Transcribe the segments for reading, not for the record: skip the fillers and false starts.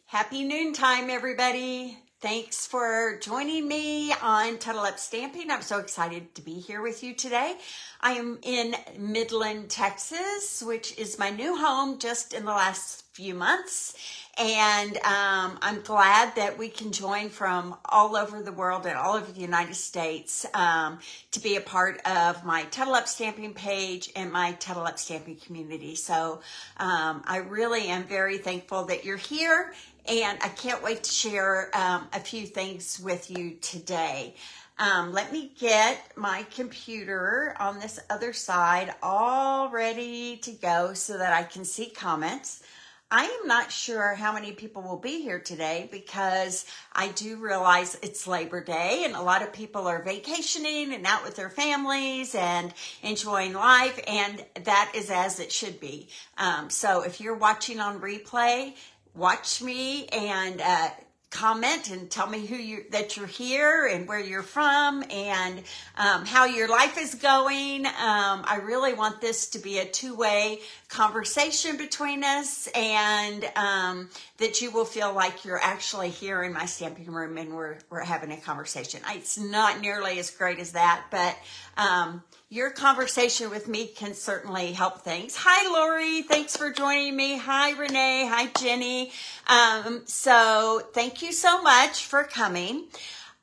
Happy noontime, everybody. Thanks for joining me on Tuttle Up Stamping. I'm so excited to be here with you today. I am in Midland, Texas, which is my new home just in the last few months. And I'm glad that we can join from all over the world and all over the United States to be a part of my Tuttle Up Stamping page and my Tuttle Up Stamping community. So I really am very thankful that you're here, and I can't wait to share a few things with you today. Let me get my computer on this other side all ready to go so that I can see comments. I am not sure how many people will be here today because I do realize it's Labor Day and a lot of people are vacationing and out with their families and enjoying life, and that is as it should be. So if you're watching on replay, watch me and comment and tell me that you're here and where you're from and how your life is going. I really want this to be a two-way conversation between us, and that you will feel like you're actually here in my stamping room and we're having a conversation. It's not nearly as great as that, but your conversation with me can certainly help things. Hi, Lori. Thanks for joining me. Hi, Renee. Hi, Jenny. So thank you so much for coming.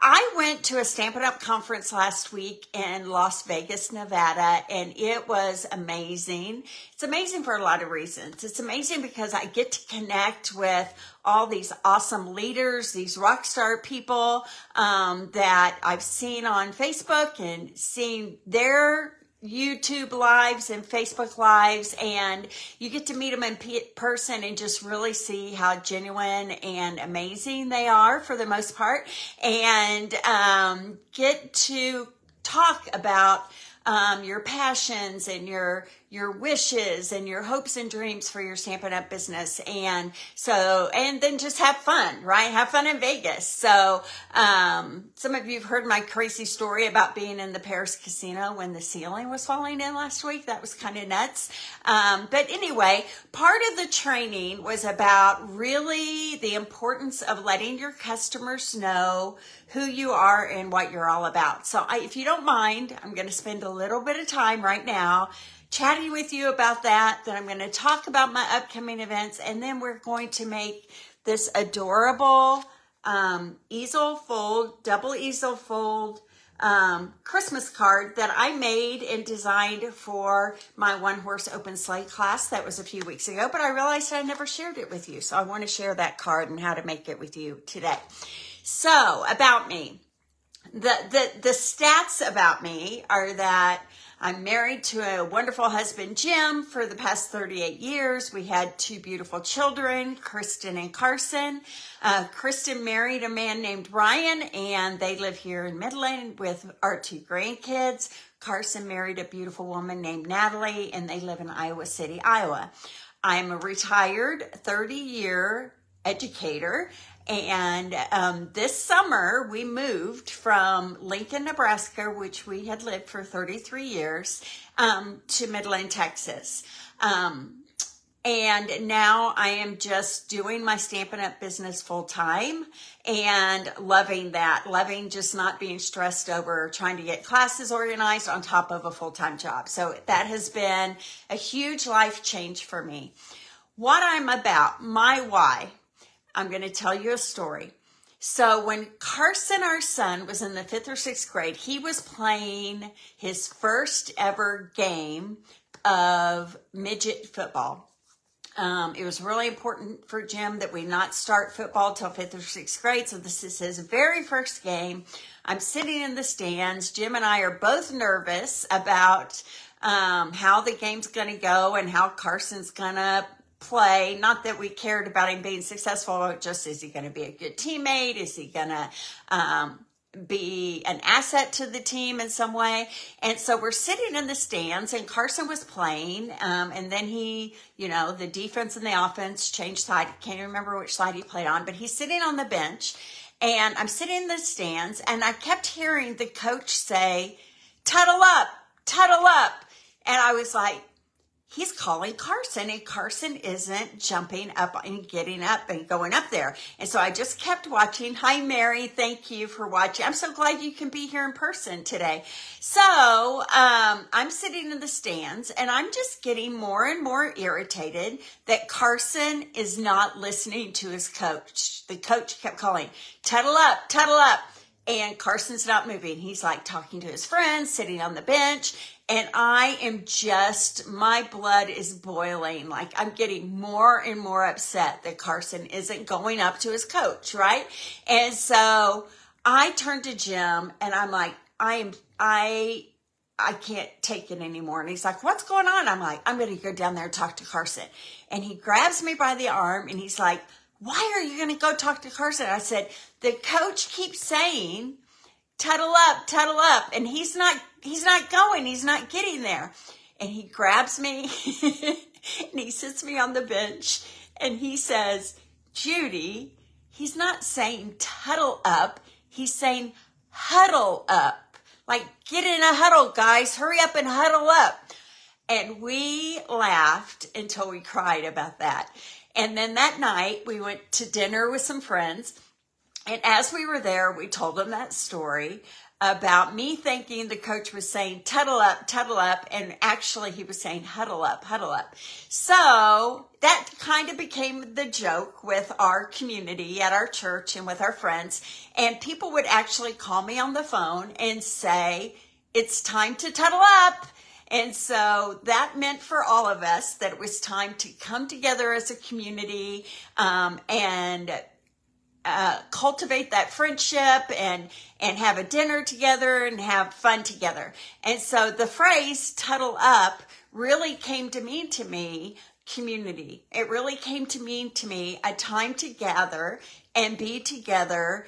I went to a Stampin' Up! Conference last week in Las Vegas, Nevada, and it was amazing. It's amazing for a lot of reasons. It's amazing because I get to connect with all these awesome leaders, these rock star people that I've seen on Facebook and seen their YouTube lives and Facebook lives, and you get to meet them in person and just really see how genuine and amazing they are for the most part, and get to talk about your passions and your wishes and your hopes and dreams for your Stampin' Up! Business. And then just have fun, right? Have fun in Vegas. So some of you have heard my crazy story about being in the Paris casino when the ceiling was falling in last week. That was kind of nuts. But anyway, part of the training was about really the importance of letting your customers know who you are and what you're all about. So if you don't mind, I'm going to spend a little bit of time right now chatting with you about that. Then I'm going to talk about my upcoming events, and then we're going to make this adorable easel fold, double easel fold Christmas card that I made and designed for my One Horse Open Sleigh class. That was a few weeks ago, but I realized I never shared it with you. So I want to share that card and how to make it with you today. So about me, the stats about me are that I'm married to a wonderful husband, Jim, for the past 38 years. We had two beautiful children, Kristen and Carson. Kristen married a man named Ryan, and they live here in Midland with our two grandkids. Carson married a beautiful woman named Natalie, and they live in Iowa City, Iowa. I'm a retired 30-year educator. And this summer, we moved from Lincoln, Nebraska, which we had lived for 33 years, to Midland, Texas. And now I am just doing my Stampin' Up! Business full time and loving that, loving just not being stressed over trying to get classes organized on top of a full-time job. So that has been a huge life change for me. What I'm about, my why. I'm going to tell you a story. So when Carson, our son, was in the 5th or 6th grade, he was playing his first ever game of midget football. It was really important for Jim that we not start football till 5th or 6th grade. So this is his very first game. I'm sitting in the stands. Jim and I are both nervous about how the game's going to go and how Carson's going to play. Not that we cared about him being successful, just is he going to be a good teammate? Is he going to be an asset to the team in some way? And so we're sitting in the stands, and Carson was playing, and then he, the defense and the offense changed side. I can't remember which side he played on, but he's sitting on the bench, and I'm sitting in the stands, and I kept hearing the coach say, "Tuttle up, tuttle up." And I was like, he's calling Carson, and Carson isn't jumping up and getting up and going up there. And so I just kept watching. Hi, Mary. Thank you for watching. I'm so glad you can be here in person today. So I'm sitting in the stands, and I'm just getting more and more irritated that Carson is not listening to his coach. The coach kept calling, "Tuttle up, tuttle up." And Carson's not moving. He's like talking to his friends, sitting on the bench. And I am just, my blood is boiling. Like, I'm getting more and more upset that Carson isn't going up to his coach, right? And so I turned to Jim and I'm like, I can't take it anymore. And he's like, "What's going on?" I'm like, "I'm going to go down there and talk to Carson." And he grabs me by the arm and he's like, "Why are you going to go talk to Carson?" I said, "The coach keeps saying, tuttle up, and he's not going, he's not getting there." And he grabs me and he sits me on the bench and he says, "Judy, he's not saying tuttle up, he's saying huddle up. Like, get in a huddle, guys, hurry up and huddle up." And we laughed until we cried about that. And then that night we went to dinner with some friends. And as we were there, we told them that story about me thinking the coach was saying tuttle up, and actually he was saying huddle up, huddle up. So that kind of became the joke with our community at our church and with our friends. And people would actually call me on the phone and say, "It's time to tuttle up." And so that meant for all of us that it was time to come together as a community and cultivate that friendship and have a dinner together and have fun together. And so the phrase "tuttle up" really came to mean to me community. It really came to mean to me a time to gather and be together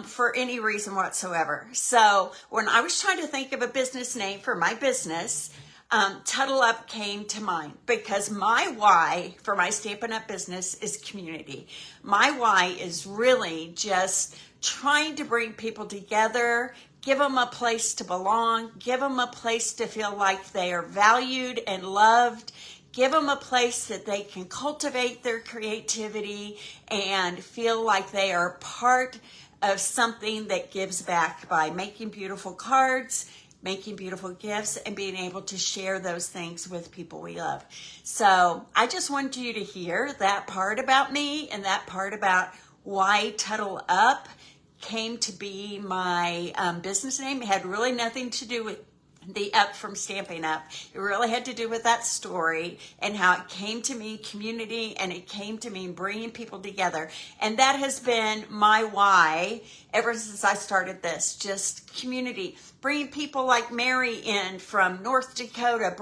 for any reason whatsoever. So when I was trying to think of a business name for my business, Tuttle Up came to mind because my why for my Stampin' Up business is community. My why is really just trying to bring people together, give them a place to belong, give them a place to feel like they are valued and loved, give them a place that they can cultivate their creativity and feel like they are part of something that gives back by making beautiful cards, making beautiful gifts, and being able to share those things with people we love. So I just wanted you to hear that part about me and that part about why Tuttle Up came to be my business name. It had really nothing to do with the up from Stamping Up. It really had to do with that story and how it came to me, community, and it came to me bringing people together. And that has been my why ever since I started this, just community, bringing people like Mary in from North Dakota,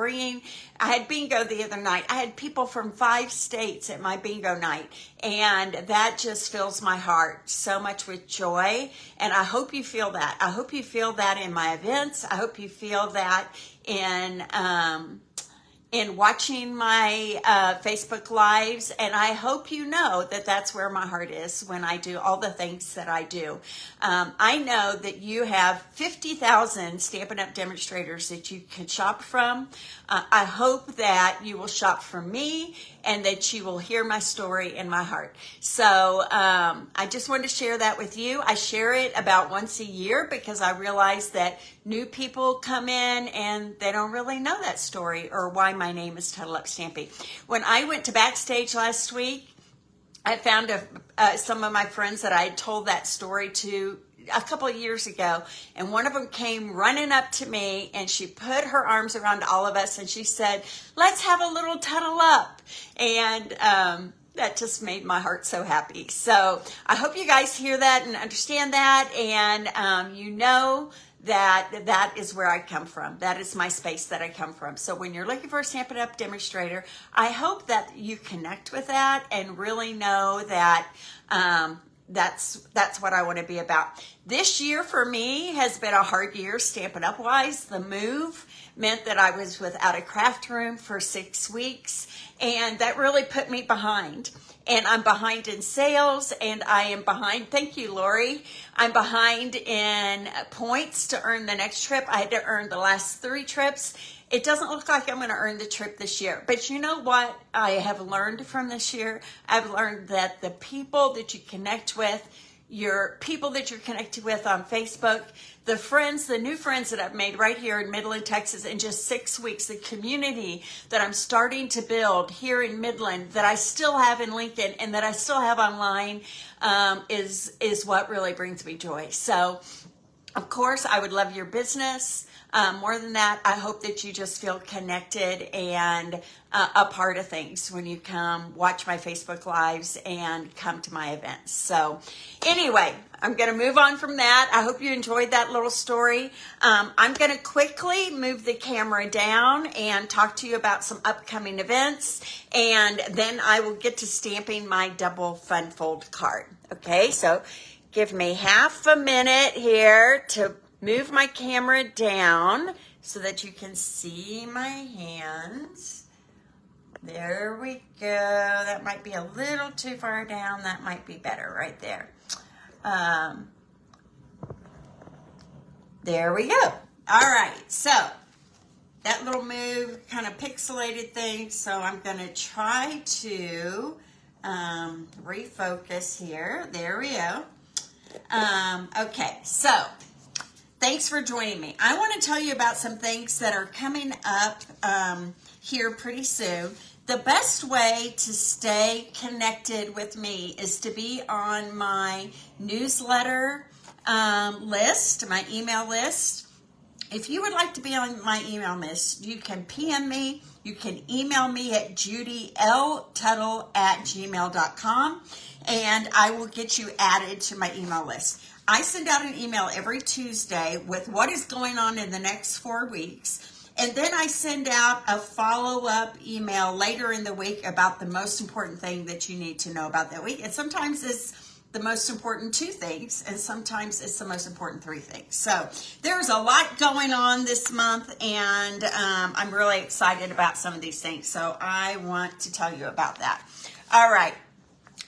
I had bingo the other night. I had people from 5 states at my bingo night, and that just fills my heart so much with joy. And I hope you feel that. I hope you feel that in my events. I hope you feel that in watching my Facebook Lives, and I hope you know that that's where my heart is when I do all the things that I do. I know that you have 50,000 Stampin' Up demonstrators that you can shop from. I hope that you will shop from me and that you will hear my story in my heart. So I just wanted to share that with you. I share it about once a year because I realize that new people come in and they don't really know that story or why my name is Tuttle Up Stamping. When I went to backstage last week, I found some of my friends that I had told that story to a couple of years ago, and one of them came running up to me and she put her arms around all of us and she said, "Let's have a little Tuttle Up." And that just made my heart so happy. So I hope you guys hear that and understand that, and you know that is where I come from. That is my space that I come from. So when you're looking for a Stampin' Up demonstrator, I hope that you connect with that and really know that that's what I want to be about. This year for me has been a hard year Stampin' Up wise. The move meant that I was without a craft room for 6 weeks, and that really put me behind. And I'm behind in sales, and I am behind, thank you, Lori. I'm behind in points to earn the next trip. I had to earn the last 3 trips, It doesn't look like I'm going to earn the trip this year. But you know what I have learned from this year? I've learned that the people that you connect with, your people that you're connected with on Facebook, the friends, the new friends that I've made right here in Midland, Texas in just 6 weeks, the community that I'm starting to build here in Midland that I still have in Lincoln and that I still have online is what really brings me joy. So, of course, I would love your business. More than that, I hope that you just feel connected and a part of things when you come watch my Facebook Lives and come to my events. So anyway, I'm going to move on from that. I hope you enjoyed that little story. I'm going to quickly move the camera down and talk to you about some upcoming events, and then I will get to stamping my double fun fold card. Okay, so give me half a minute here to move my camera down so that you can see my hands. There we go. That might be a little too far down. That might be better right there. There we go. All right. So that little move kind of pixelated things. So I'm going to try to refocus here. There we go. Okay. So thanks for joining me. I want to tell you about some things that are coming up here pretty soon. The best way to stay connected with me is to be on my newsletter list, my email list. If you would like to be on my email list, you can PM me. You can email me at judyltuttle@gmail.com, and I will get you added to my email list. I send out an email every Tuesday with what is going on in the next 4 weeks. And then I send out a follow-up email later in the week about the most important thing that you need to know about that week. And sometimes it's the most important 2 things, and sometimes it's the most important 3 things. So there's a lot going on this month, and I'm really excited about some of these things. So I want to tell you about that. All right.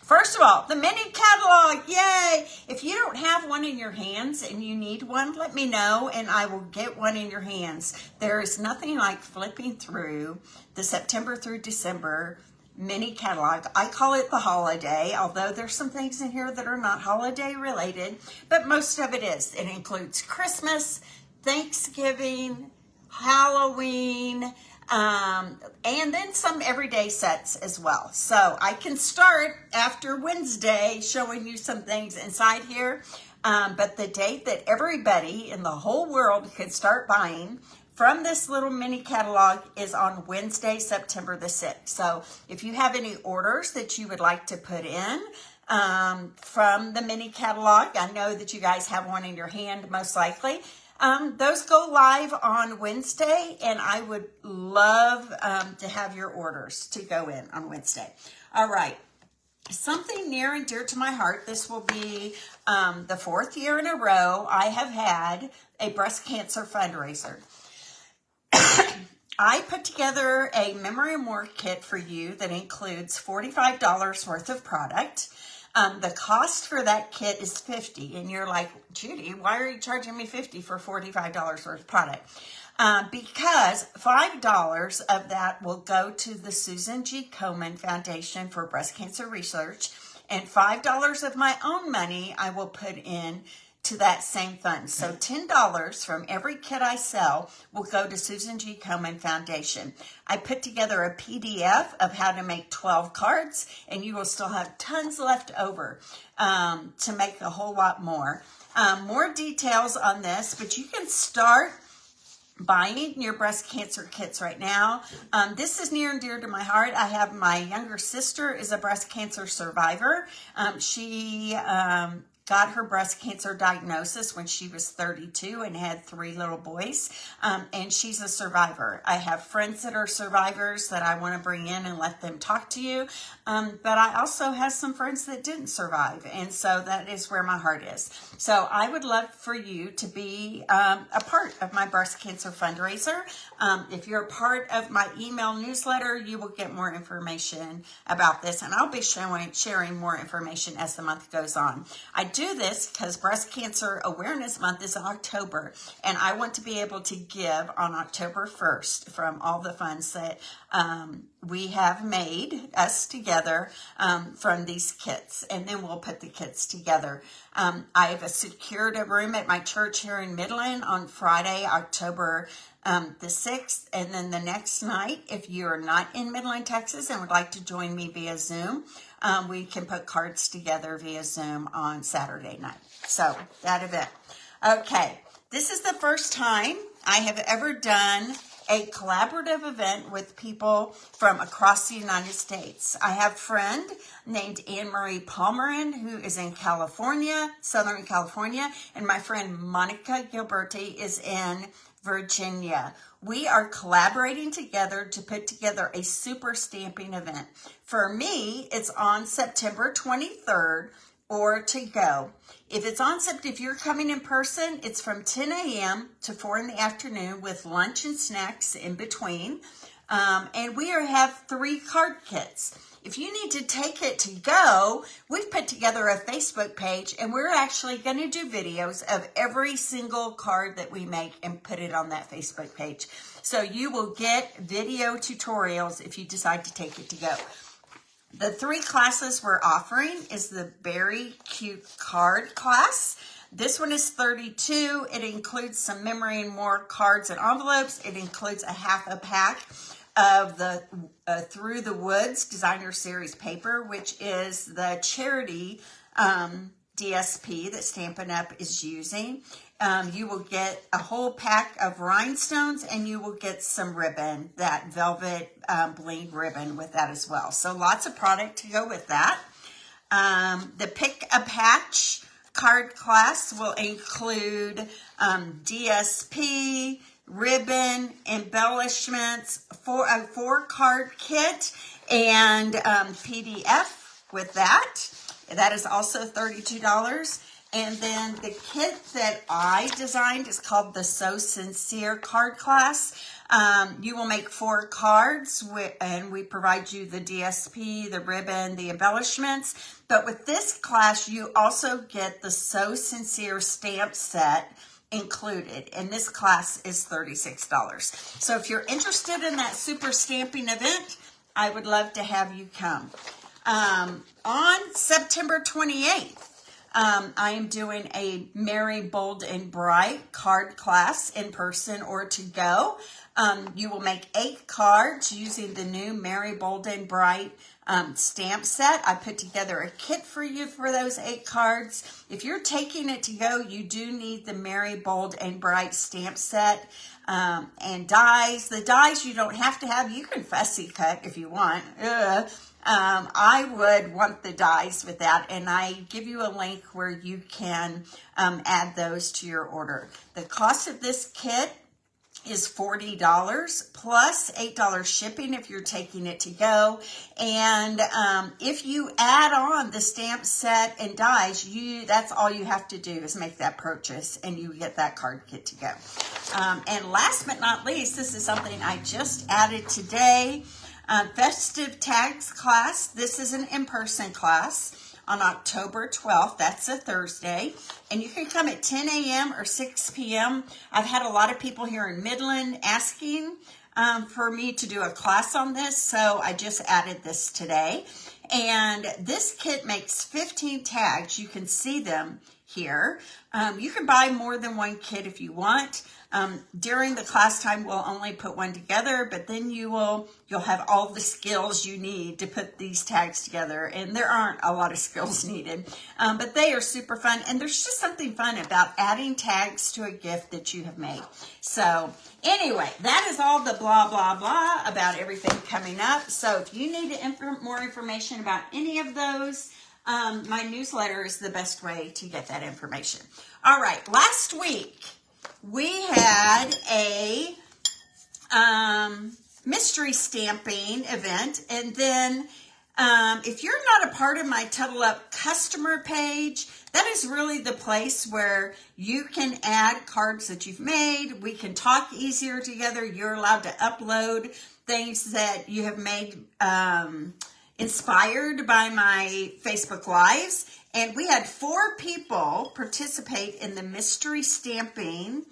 First of all, the mini catalog, yay! If you don't have one in your hands and you need one, let me know and I will get one in your hands. There is nothing like flipping through the September through December mini catalog. I call it the holiday, although there's some things in here that are not holiday related, but most of it is. It includes Christmas, Thanksgiving, Halloween, and then some everyday sets as well. So I can start after Wednesday showing you some things inside here. But the date that everybody in the whole world can start buying from this little mini catalog is on Wednesday, September the 6th. So if you have any orders that you would like to put in from the mini catalog, I know that you guys have one in your hand most likely. Those go live on Wednesday, and I would love to have your orders to go in on Wednesday. All right. Something near and dear to my heart. This will be the 4th year in a row I have had a breast cancer fundraiser. I put together a Memory and More kit for you that includes $45 worth of product. The cost for that kit is $50, and you're like, Judy, why are you charging me $50 for $45 worth of product? Because $5 of that will go to the Susan G. Komen Foundation for Breast Cancer Research, and $5 of my own money I will put in to that same fund. So $10 from every kit I sell will go to Susan G. Komen Foundation. I put together a PDF of how to make 12 cards, and you will still have tons left over to make a whole lot more. More details on this, but you can start buying your breast cancer kits right now. This is near and dear to my heart. I have my younger sister is a breast cancer survivor. She got her breast cancer diagnosis when she was 32 and had 3 little boys, and she's a survivor. I have friends that are survivors that I want to bring in and let them talk to you, but I also have some friends that didn't survive, and so that is where my heart is. So I would love for you to be a part of my breast cancer fundraiser. If you're a part of my email newsletter, you will get more information about this, and I'll be sharing more information as the month goes on. I do do this because Breast Cancer Awareness Month is in October, and I want to be able to give on October 1st from all the funds that we have made us together from these kits, and then we'll put the kits together. I've secured a room at my church here in Midland on Friday, October the 6th, and then the next night, if you're not in Midland, Texas, and would like to join me via Zoom, we can put cards together via Zoom on Saturday night. So that event. Okay, this is the first time I have ever done a collaborative event with people from across the United States. I have a friend named Anne-Marie Palmerin who is in California, Southern California, and my friend Monica Gilberti is in Virginia. We are collaborating together to put together a super stamping event. For me, it's on September 23rd or to go. If you're coming in person, it's from 10 a.m. to 4 in the afternoon with lunch and snacks in between. And we have 3 card kits. If you need to take it to go, we've put together a Facebook page, and we're actually going to do videos of every single card that we make and put it on that Facebook page. So you will get video tutorials if you decide to take it to go. The 3 classes we're offering is the Very Cute Card class. This one is $32. It includes some Memory and More cards and envelopes. It includes a half a pack of the Through the Woods Designer Series paper, which is the charity DSP that Stampin' Up! Is using. You will get a whole pack of rhinestones, and you will get some ribbon, that velvet bling ribbon with that as well. So lots of product to go with that. The Pick a Patch card class will include DSP, ribbon, embellishments, a 4-card kit, and PDF with that. That is also $32. And then the kit that I designed is called the So Sincere card class. You will make 4 cards, and we provide you the DSP, the ribbon, the embellishments. But with this class, you also get the So Sincere stamp set included, and this class is $36. So if you're interested in that super stamping event, I would love to have you come. On September 28th, I am doing a Merry, Bold, and Bright card class in person or to go. You will make 8 cards using the new Merry, Bold, and Bright stamp set. I put together a kit for you for those 8 cards. If you're taking it to go, you do need the Merry, Bold, and Bright stamp set and dies. The dies you don't have to have. You can fussy cut if you want. I would want the dies with that, and I give you a link where you can add those to your order. The cost of this kit is $40 plus $8 shipping if you're taking it to go. And if you add on the stamp set and dies, that's all you have to do is make that purchase, and you get that card kit to go. And last but not least, this is something I just added today. Festive Tags class. This is an in-person class on October 12th. That's a Thursday. And you can come at 10 a.m. or 6 p.m. I've had a lot of people here in Midland asking for me to do a class on this, so I just added this today. And this kit makes 15 tags. You can see them here. You can buy more than one kit if you want. During the class time, we'll only put one together, but then you'll have all the skills you need to put these tags together. And there aren't a lot of skills needed, but they are super fun. And there's just something fun about adding tags to a gift that you have made. So anyway, that is all the blah, blah, blah about everything coming up. So if you need more information about any of those, my newsletter is the best way to get that information. All right, last week we had a mystery stamping event, and then if you're not a part of my Tuttle Up customer page, that is really the place where you can add cards that you've made. We can talk easier together. You're allowed to upload things that you have made inspired by my Facebook Lives. And we had 4 people participate in the mystery stamping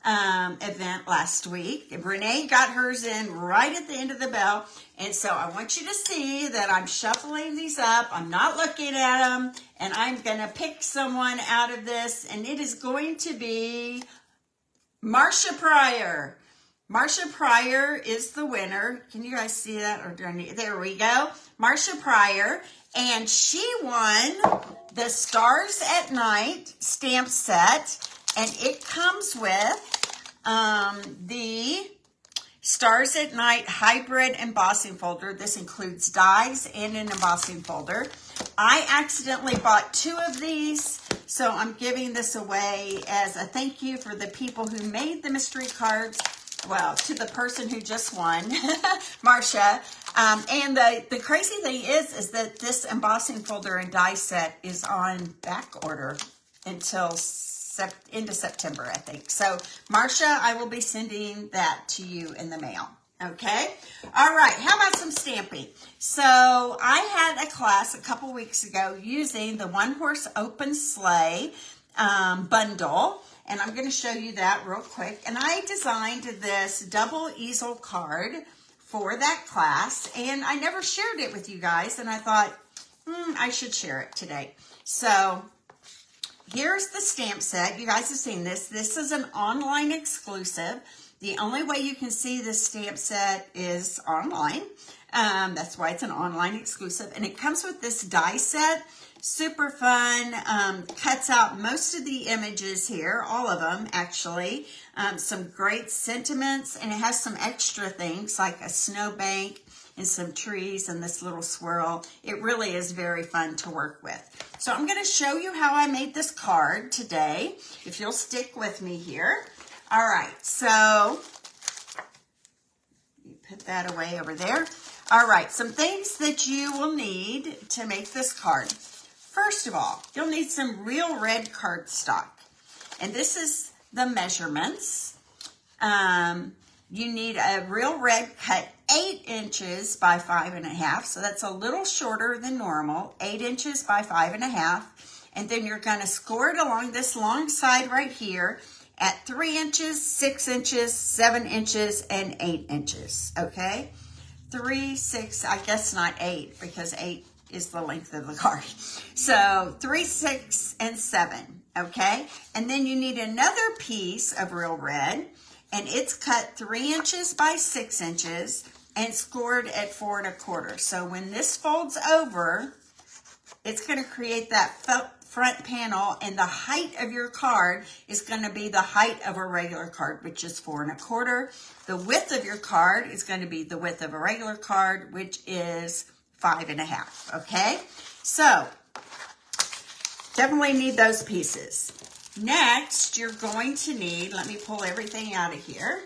event last week. And Renee got hers in right at the end of the bell. And so I want you to see that I'm shuffling these up. I'm not looking at them. And I'm going to pick someone out of this. And it is going to be Marcia Pryor. Marcia Pryor is the winner. Can you guys see that? Or there we go. Marcia Pryor. And she won the Stars at Night stamp set. And it comes with the Stars at Night hybrid embossing folder. This includes dies and an embossing folder. I accidentally bought 2 of these, so I'm giving this away as a thank you for the people who made the mystery cards. Well, to the person who just won, Marcia. And the crazy thing is that this embossing folder and die set is on back order until into September, I think. So, Marcia, I will be sending that to you in the mail. Okay? All right. How about some stamping? So, I had a class a couple weeks ago using the One Horse Open Sleigh Bundle. And I'm going to show you that real quick. And I designed this double easel card for that class. And I never shared it with you guys. And I thought, I should share it today. So, here's the stamp set. You guys have seen this. This is an online exclusive. The only way you can see this stamp set is online. That's why it's an online exclusive. And it comes with this die set. Super fun. Cuts out most of the images here. All of them, actually. Some great sentiments. And it has some extra things like a snowbank and some trees and this little swirl. It really is very fun to work with. So I'm going to show you how I made this card today, if you'll stick with me here. All right, so you put that away over there. All right, some things that you will need to make this card. First of all, you'll need some real red cardstock. And this is the measurements. You need a real red cut 8 inches by 5.5. So that's a little shorter than normal, 8 inches by 5.5. And then you're going to score it along this long side right here at 3 inches, 6 inches, 7 inches, and 8 inches. Okay? 3, 6, I guess not 8 because 8 is the length of the card. So 3, 6, and 7. Okay? And then you need another piece of real red. And it's cut 3 inches by 6 inches and scored at 4 1/4. So when this folds over, it's going to create that front panel, and the height of your card is going to be the height of a regular card, which is 4 1/4. The width of your card is going to be the width of a regular card, which is 5.5. Okay, so definitely need those pieces. Next, you're going to need, let me pull everything out of here,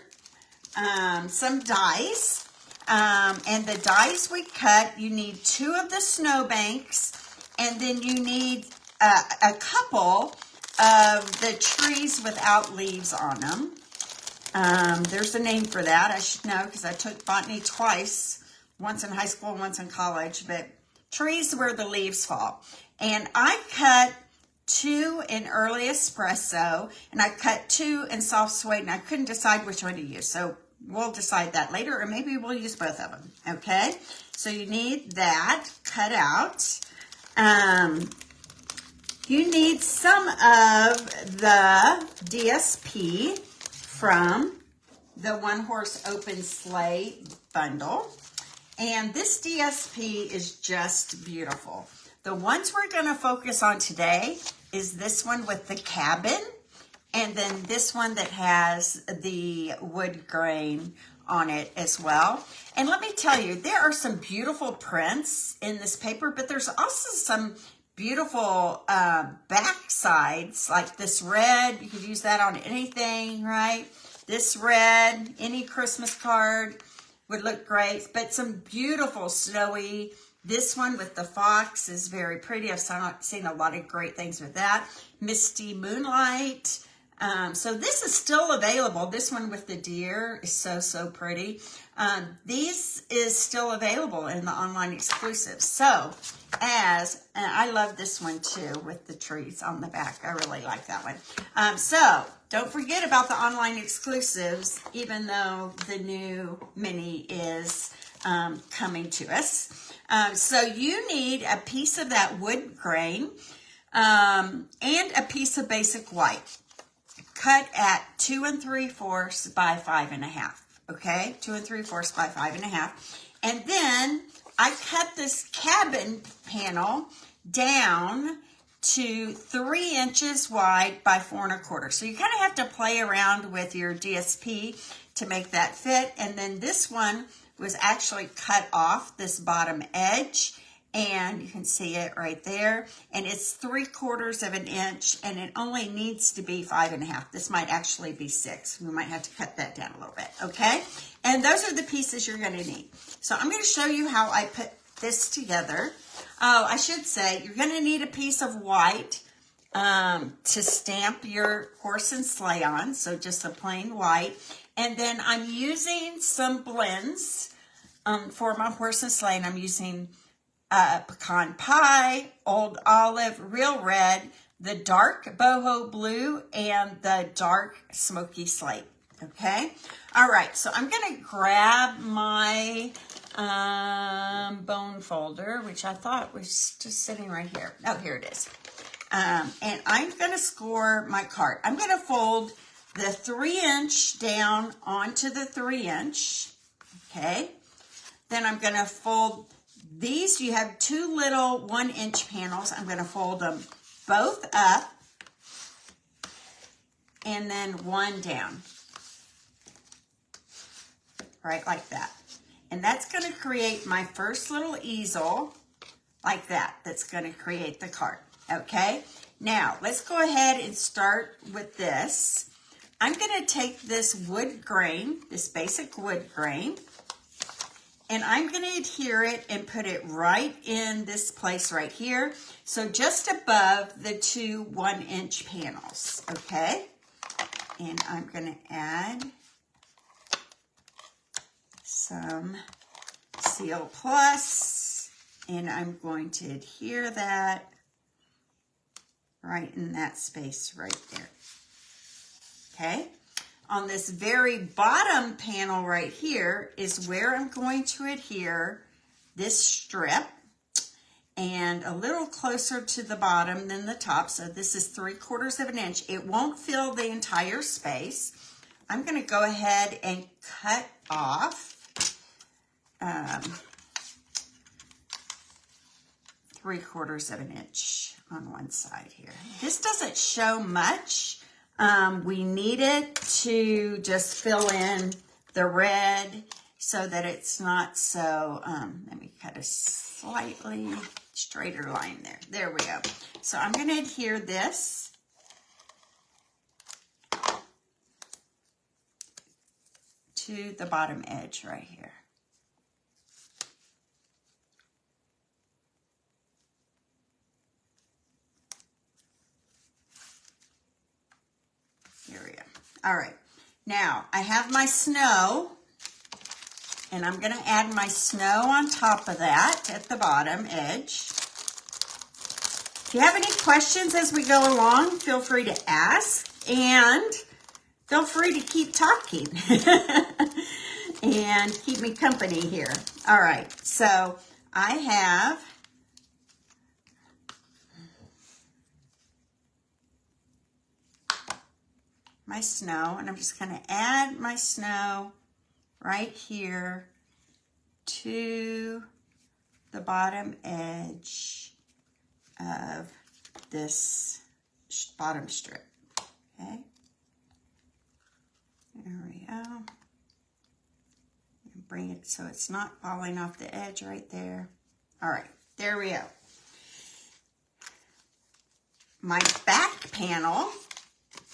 some dies. And the dies we cut, you need 2 of the snowbanks, and then you need a couple of the trees without leaves on them. There's a name for that. I should know because I took botany twice, once in high school and once in college, but trees where the leaves fall. And I cut 2 in early espresso, and I cut 2 in soft suede, and I couldn't decide which one to use. So we'll decide that later, or maybe we'll use both of them. Okay, so you need that cut out. You need some of the DSP from the One Horse Open Sleigh Bundle. And this DSP is just beautiful. The ones we're going to focus on today is this one with the cabin, and then this one that has the wood grain on it as well. And let me tell you, there are some beautiful prints in this paper, but there's also some beautiful back sides, like this red. You could use that on anything, right? This red, any Christmas card would look great, but some beautiful snowy. This one with the fox is very pretty. I've seen a lot of great things with that. Misty Moonlight. So this is still available. This one with the deer is so, so pretty. These is still available in the online exclusive. So, and I love this one too with the trees on the back. I really like that one. So, don't forget about the online exclusives, even though the new mini is coming to us. So, you need a piece of that wood grain and a piece of basic white. Cut at 2 3/4 by 5 1/2. Okay, 2 3/4 by 5 1/2. And then I cut this cabin panel down to 3 inches wide by 4 1/4. So you kind of have to play around with your DSP to make that fit. And then this one was actually cut off this bottom edge. And you can see it right there. And it's 3/4 of an inch, and it only needs to be 5 1/2. This might actually be 6. We might have to cut that down a little bit, okay? And those are the pieces you're gonna need. So I'm gonna show you how I put this together. Oh, I should say, you're gonna need a piece of white to stamp your horse and sleigh on. So just a plain white. And then I'm using some blends for my horse and sleigh, and I'm using pecan pie, old olive, real red, the dark boho blue, and the dark smoky slate. Okay. All right. So I'm going to grab my bone folder, which I thought was just sitting right here. Oh, here it is. And I'm going to score my card. I'm going to fold the 3-inch down onto the 3-inch. Okay. Then I'm going to fold these. You have 2 little 1-inch panels. I'm going to fold them both up and then one down. Right like that. And that's going to create my first little easel like that. That's going to create the card. Okay. Now let's go ahead and start with this. I'm going to take this wood grain, this basic wood grain, and I'm going to adhere it and put it right in this place right here. So just above the 2 1-inch panels, okay? And I'm going to add some Seal Plus, and I'm going to adhere that right in that space right there, okay? On this very bottom panel right here is where I'm going to adhere this strip, and a little closer to the bottom than the top. So this is 3/4 of an inch. It won't fill the entire space. I'm going to go ahead and cut off 3/4 of an inch on one side here. This doesn't show much. We need it to just fill in the red so that it's not so, let me cut a slightly straighter line there. There we go. So I'm going to adhere this to the bottom edge right here. Here we go. All right. Now, I have my snow, and I'm going to add my snow on top of that at the bottom edge. If you have any questions as we go along, feel free to ask, and feel free to keep talking and keep me company here. All right. So, I have my snow, and I'm just going to add my snow right here to the bottom edge of this bottom strip. Okay, there we go. Bring it so it's not falling off the edge right there. All right, there we go. My back panel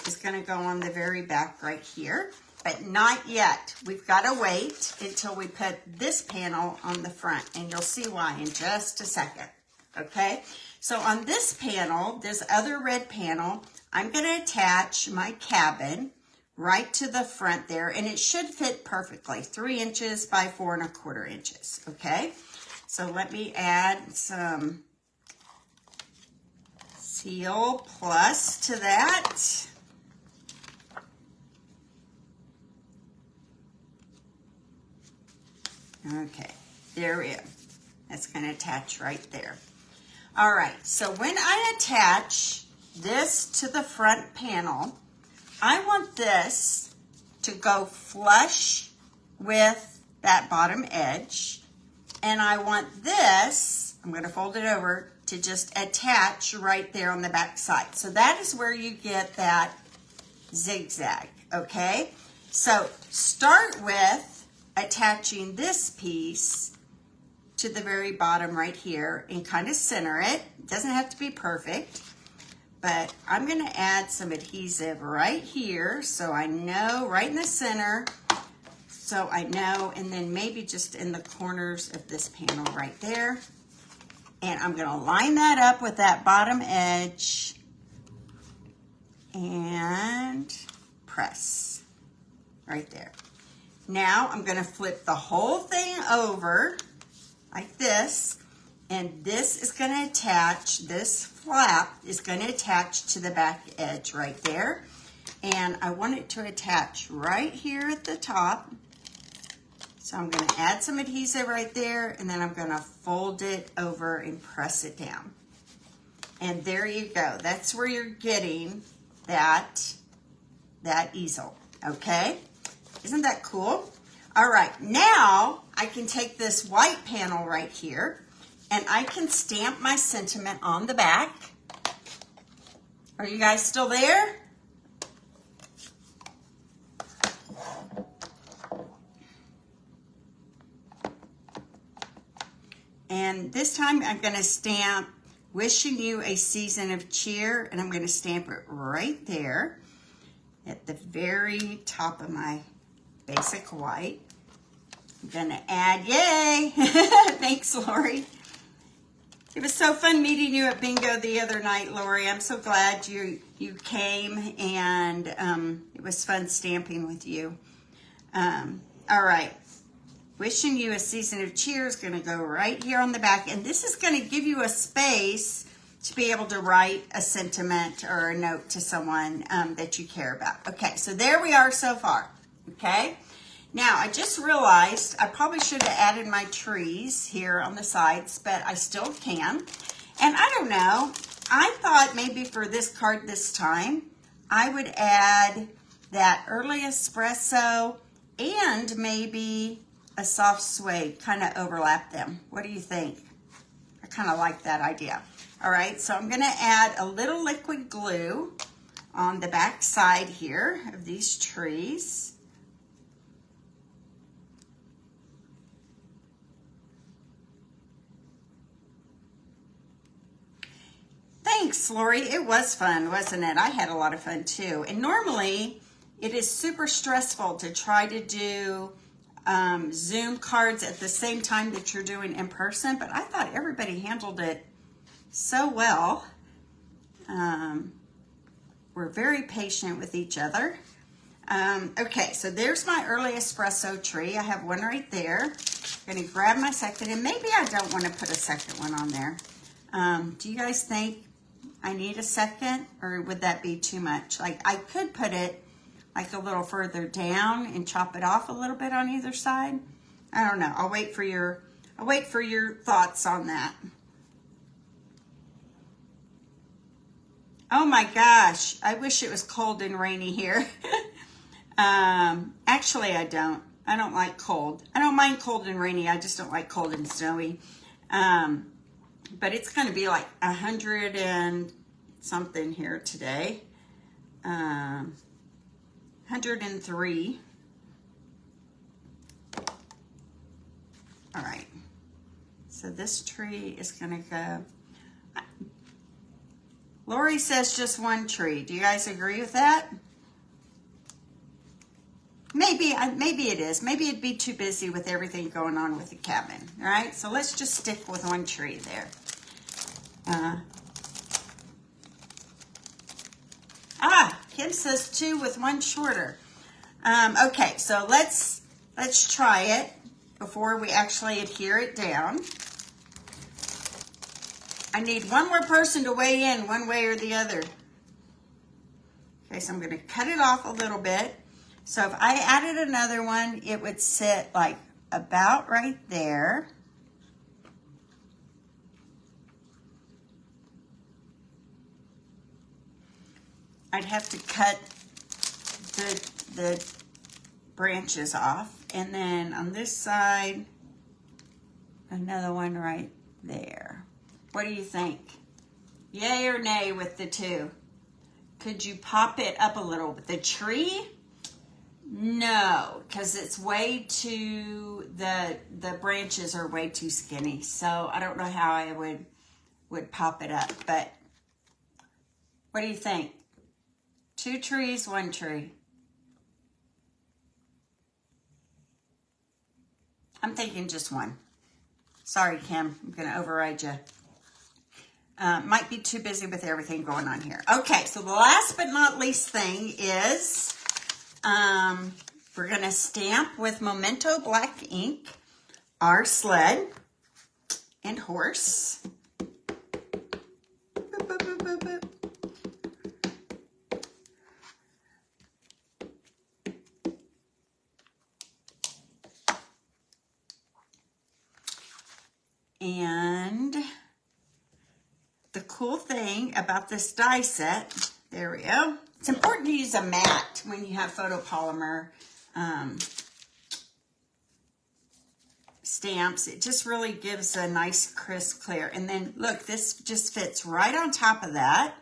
is going to go on the very back right here, but not yet. We've got to wait until we put this panel on the front, and you'll see why in just a second. Okay, so on this panel, this other red panel, I'm going to attach my cabin right to the front there, and it should fit perfectly, 3 inches by 4 1/4 inches, okay? So let me add some Seal Plus to that. Okay, there we go. That's going to attach right there. All right, so when I attach this to the front panel, I want this to go flush with that bottom edge, and I want this, I'm going to fold it over, to just attach right there on the back side. So that is where you get that zigzag, okay? So start with attaching this piece to the very bottom right here and kind of center it. It doesn't have to be perfect, but I'm going to add some adhesive right here so I know, right in the center, so I know, and then maybe just in the corners of this panel right there. And I'm going to line that up with that bottom edge and press right there. Now I'm going to flip the whole thing over like this, and this is going to attach, this flap is going to attach to the back edge right there. And I want it to attach right here at the top. So I'm going to add some adhesive right there, and then I'm going to fold it over and press it down. And there you go. That's where you're getting that easel, okay? Isn't that cool? All right, now I can take this white panel right here, and I can stamp my sentiment on the back. Are you guys still there? And this time I'm going to stamp "Wishing You a Season of Cheer," and I'm going to stamp it right there at the very top of my basic white. I'm going to add, yay! Thanks, Lori. It was so fun meeting you at bingo the other night, Lori. I'm so glad you came, and it was fun stamping with you. All right. "Wishing You a Season of Cheer" is going to go right here on the back, and this is going to give you a space to be able to write a sentiment or a note to someone that you care about. Okay, so there we are so far, okay? Now, I just realized I probably should have added my trees here on the sides, but I still can. And I don't know, I thought maybe for this card this time, I would add that early espresso and maybe a soft suede, kind of overlap them. What do you think? I kind of like that idea. All right, so I'm going to add a little liquid glue on the back side here of these trees. Thanks, Lori. It was fun, wasn't it? I had a lot of fun too. And normally it is super stressful to try to do Zoom cards at the same time that you're doing in person, but I thought everybody handled it so well. We're very patient with each other. Okay, so there's my early espresso tree. I have one right there. I'm going to grab my second, and maybe I don't want to put a second one on there. Do you guys think I need a second, or would that be too much? Like, I could put it like a little further down and chop it off a little bit on either side. I don't know. I'll wait for your thoughts on that. Oh my gosh, I wish it was cold and rainy here. Actually, I don't. I don't like cold. I don't mind cold and rainy. I just don't like cold and snowy. But it's going to be like 100 and something here today. 103. All right. So this tree is going to go. Lori says just one tree. Do you guys agree with that? Maybe it is. Maybe it'd be too busy with everything going on with the cabin. All right, so let's just stick with one tree there. Kim says 2 with one shorter. Okay, so let's try it before we actually adhere it down. I need one more person to weigh in one way or the other. Okay, so I'm going to cut it off a little bit. So if I added another one, it would sit like about right there. I'd have to cut the branches off. And then on this side, another one right there. What do you think? Yay or nay with the two? Could you pop it up a little? The tree? No, because it's way too, the branches are way too skinny. So I don't know how I would pop it up, but what do you think? 2 trees, 1 tree. I'm thinking just 1. Sorry, Kim, I'm gonna override you. Might be too busy with everything going on here. Okay, so the last but not least thing is we're going to stamp with Memento black ink our sled and horse. Boop, boop, boop, boop, boop. And the cool thing about this die set, there we go. It's important to use a mat when you have photopolymer stamps. It just really gives a nice crisp clear. And then look, this just fits right on top of that.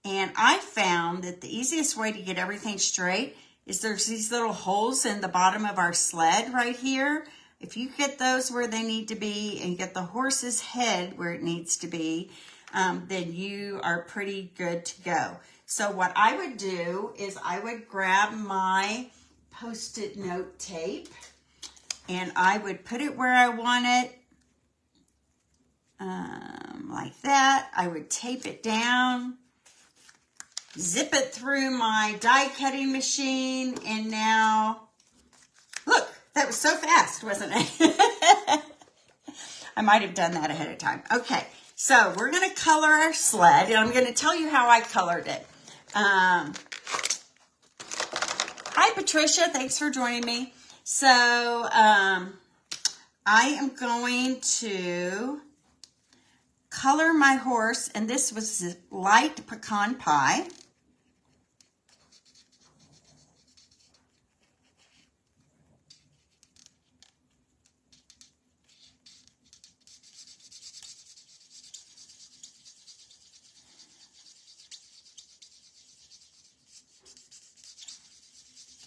And I found that the easiest way to get everything straight is there's these little holes in the bottom of our sled right here. If you get those where they need to be and get the horse's head where it needs to be, then you are pretty good to go. So what I would do is I would grab my Post-it note tape and I would put it where I want it, like that. I would tape it down, zip it through my die cutting machine, and now, look, that was so fast, wasn't it? I might have done that ahead of time. Okay, so we're going to color our sled, and I'm going to tell you how I colored it. Hi, Patricia. Thanks for joining me. So I am going to color my horse, and this was light pecan pie.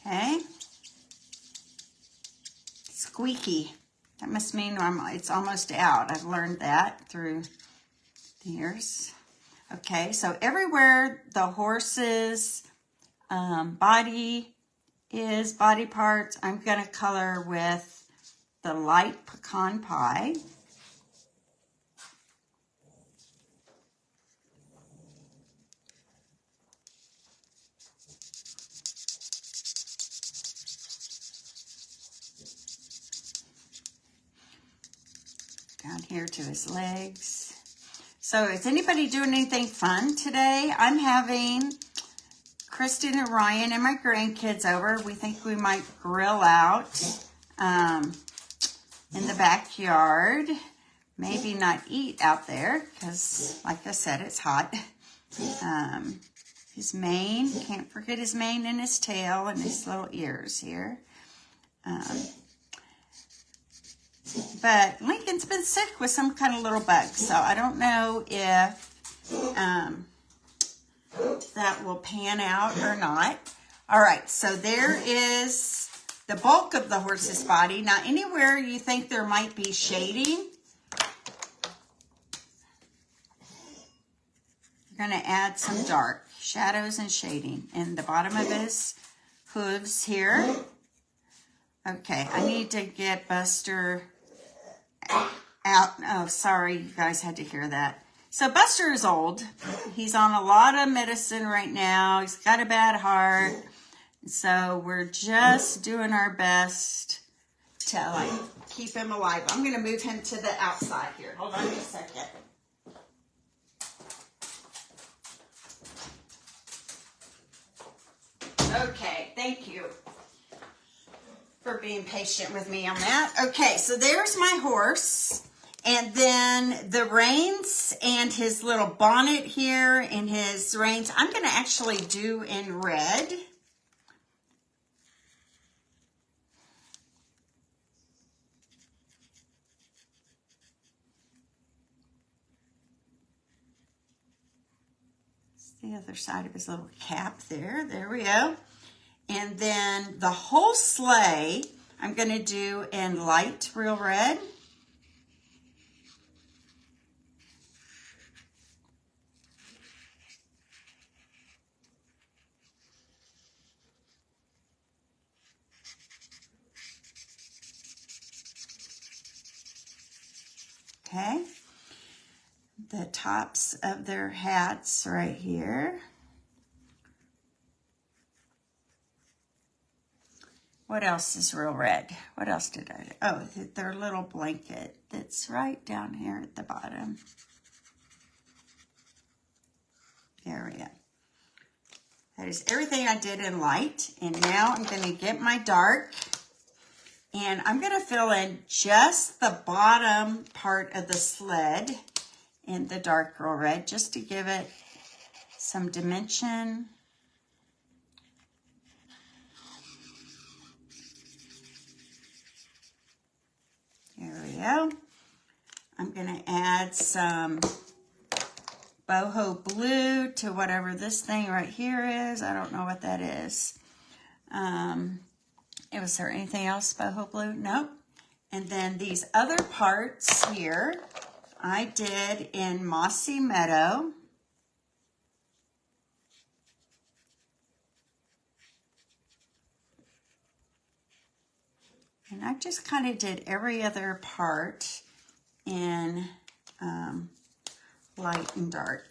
Okay. Squeaky. That must mean it's almost out. I've learned that through the years. Okay, so everywhere the horse's body parts, I'm going to color with the light pecan pie. Down here to his legs. So is anybody doing anything fun today? I'm having Kristen and Ryan and my grandkids over. We think we might grill out in the backyard. Maybe not eat out there because, like I said, it's hot. His mane, can't forget his mane and his tail and his little ears here. But Lincoln's been sick with some kind of little bug, so I don't know if that will pan out or not. All right, so there is the bulk of the horse's body. Now, anywhere you think there might be shading, you're going to add some dark shadows and shading in the bottom of his hooves here. Okay, I need to get Buster out. Oh, sorry, you guys had to hear that. So Buster is old. He's on a lot of medicine right now. He's got a bad heart. So we're just doing our best to like keep him alive. I'm going to move him to the outside here. Hold on just a second. Okay, thank you for being patient with me on that. Okay, so there's my horse. And then the reins and his little bonnet here and his reins, I'm going to actually do in red. The other side of his little cap there. There we go. And then the whole sleigh, I'm going to do in light real red. Okay. The tops of their hats right here. What else is real red? What else did I do? Oh, their little blanket that's right down here at the bottom. There we go. That is everything I did in light. And now I'm going to get my dark. And I'm going to fill in just the bottom part of the sled in the dark real red, just to give it some dimension. There we go. I'm going to add some boho blue to whatever this thing right here is. I don't know what that is. Was there anything else boho blue? Nope. And then these other parts here, I did in Mossy Meadow. And I just kind of did every other part in light and dark,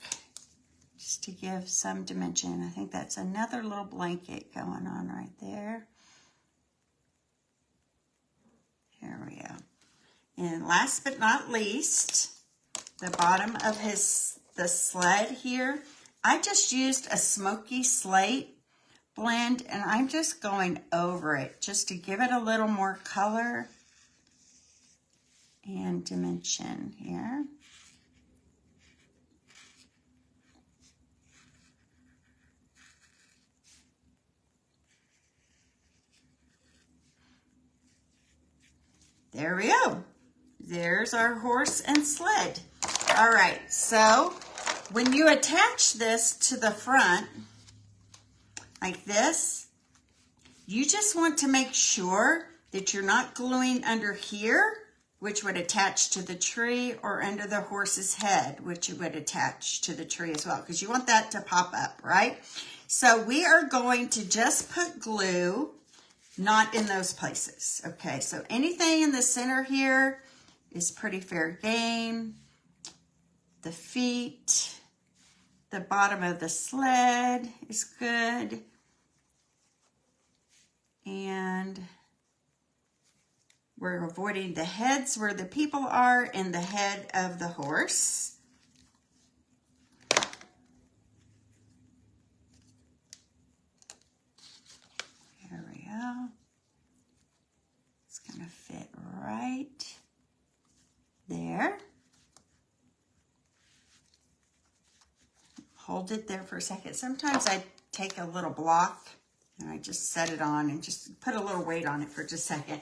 just to give some dimension. I think that's another little blanket going on right there. There we go. And last but not least, the bottom of the sled here, I just used a smoky slate blend, and I'm just going over it just to give it a little more color and dimension here. There we go. There's our horse and sled. All right, so when you attach this to the front, like this, you just want to make sure that you're not gluing under here, which would attach to the tree, or under the horse's head, which would attach to the tree as well, because you want that to pop up, right? So we are going to just put glue, not in those places. Okay, so anything in the center here is pretty fair game. The feet, the bottom of the sled is good. And we're avoiding the heads where the people are and the head of the horse. There we go. It's going to fit right there. Hold it there for a second. Sometimes I take a little block and I just set it on and just put a little weight on it for just a second.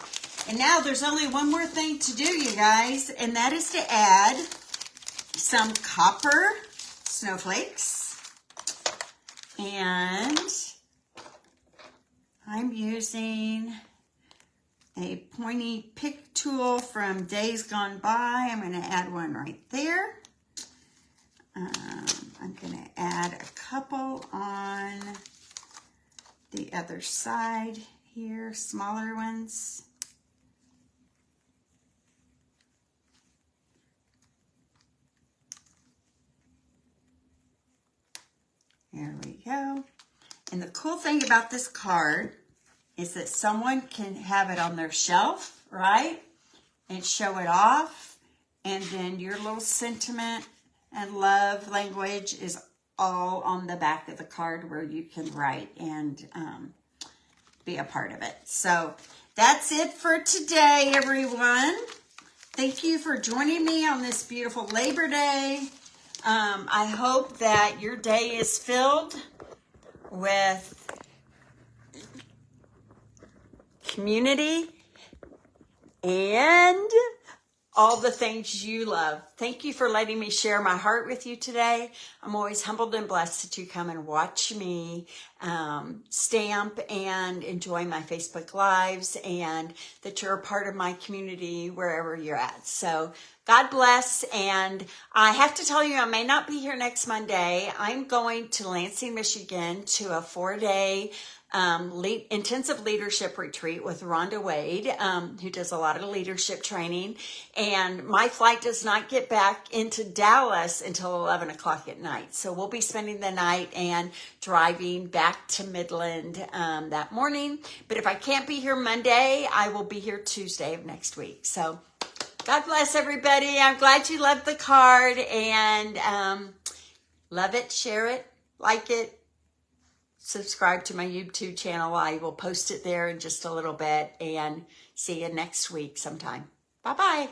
And now there's only one more thing to do, you guys, and that is to add some copper snowflakes. And I'm using a pointy pick tool from Days Gone By. I'm going to add one right there. I'm going to add a couple on the other side here, smaller ones. There we go. And the cool thing about this card is that someone can have it on their shelf, right? And show it off. And then your little sentiment and love language is all on the back of the card where you can write and be a part of it. So that's it for today, everyone. Thank you for joining me on this beautiful Labor Day. I hope that your day is filled with community and all the things you love. Thank you for letting me share my heart with you today. I'm always humbled and blessed that you come and watch me stamp and enjoy my Facebook Lives, and that you're a part of my community wherever you're at. So God bless. And I have to tell you, I may not be here next Monday. I'm going to Lansing, Michigan to a 4-day intensive leadership retreat with Rhonda Wade, who does a lot of leadership training. And my flight does not get back into Dallas until 11 o'clock at night. So we'll be spending the night and driving back to Midland that morning. But if I can't be here Monday, I will be here Tuesday of next week. So God bless everybody. I'm glad you loved the card, and love it, share it, like it. Subscribe to my YouTube channel. I will post it there in just a little bit, and see you next week sometime. Bye-bye.